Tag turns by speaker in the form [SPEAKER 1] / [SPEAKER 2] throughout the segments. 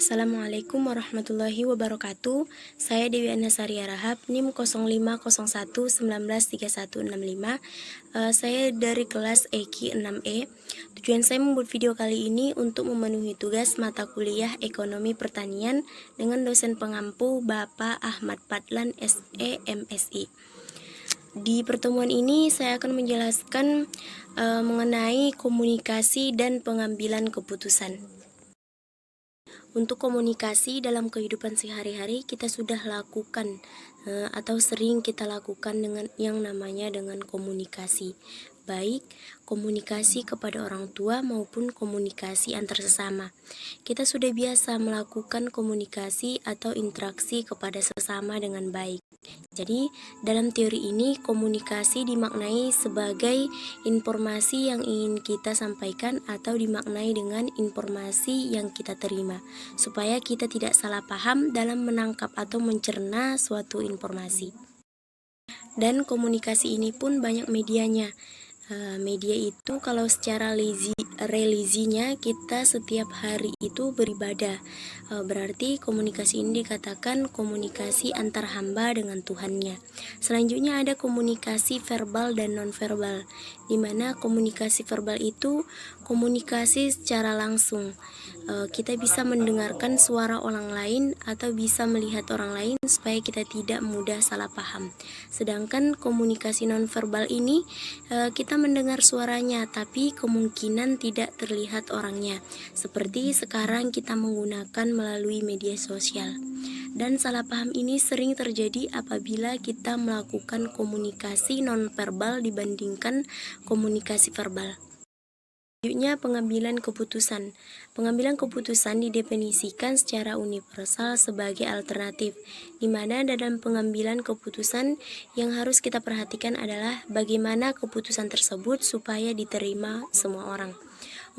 [SPEAKER 1] Assalamualaikum warahmatullahi wabarakatuh. Saya Dewi Anasari Rahab, NIM 0501193165. Saya dari kelas EKI 6E. Tujuan saya membuat video kali ini untuk memenuhi tugas mata kuliah Ekonomi Pertanian dengan dosen pengampu Bapak Ahmad Fadlan SE MSI. Di pertemuan ini saya akan menjelaskan mengenai komunikasi dan pengambilan keputusan. Untuk komunikasi dalam kehidupan sehari-hari kita sudah lakukan atau sering kita lakukan dengan yang namanya dengan komunikasi, baik komunikasi kepada orang tua maupun komunikasi antar sesama. Kita sudah biasa melakukan komunikasi atau interaksi kepada sesama dengan baik. Jadi, dalam teori ini komunikasi dimaknai sebagai informasi yang ingin kita sampaikan atau dimaknai dengan informasi yang kita terima, supaya kita tidak salah paham dalam menangkap atau mencerna suatu informasi. Dan komunikasi ini pun banyak medianya. Media itu kalau secara religinya kita setiap hari itu beribadah. Berarti komunikasi ini dikatakan komunikasi antar hamba dengan Tuhannya. Selanjutnya ada komunikasi verbal dan nonverbal, di mana komunikasi verbal itu komunikasi secara langsung. Kita bisa mendengarkan suara orang lain atau bisa melihat orang lain supaya kita tidak mudah salah paham. Sedangkan komunikasi nonverbal ini kita mendengar suaranya tapi kemungkinan tidak terlihat orangnya. Seperti sekarang kita menggunakan melalui media sosial. Dan salah paham ini sering terjadi apabila kita melakukan komunikasi nonverbal dibandingkan komunikasi verbal. Selanjutnya, pengambilan keputusan. Pengambilan keputusan didefinisikan secara universal sebagai alternatif, di mana dalam pengambilan keputusan yang harus kita perhatikan adalah bagaimana keputusan tersebut supaya diterima semua orang.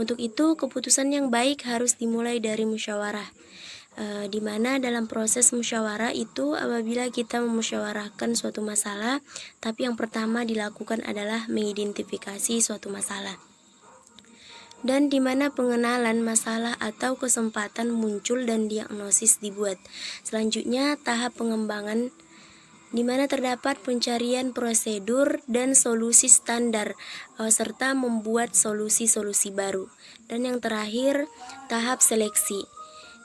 [SPEAKER 1] Untuk itu, keputusan yang baik harus dimulai dari musyawarah. Di mana dalam proses musyawarah itu apabila kita memusyawarahkan suatu masalah, tapi yang pertama dilakukan adalah mengidentifikasi suatu masalah. Dan di mana pengenalan masalah atau kesempatan muncul dan diagnosis dibuat. Selanjutnya tahap pengembangan, di mana terdapat pencarian prosedur dan solusi standar serta membuat solusi-solusi baru. Dan yang terakhir tahap seleksi,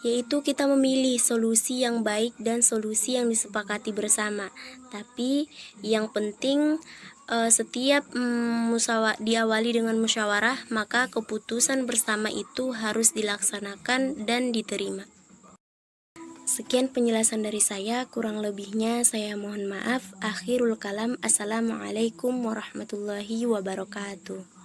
[SPEAKER 1] yaitu kita memilih solusi yang baik dan solusi yang disepakati bersama. Tapi yang penting setiap diawali dengan musyawarah, maka keputusan bersama itu harus dilaksanakan dan diterima. Sekian penjelasan dari saya, kurang lebihnya saya mohon maaf. Akhirul kalam, assalamualaikum warahmatullahi wabarakatuh.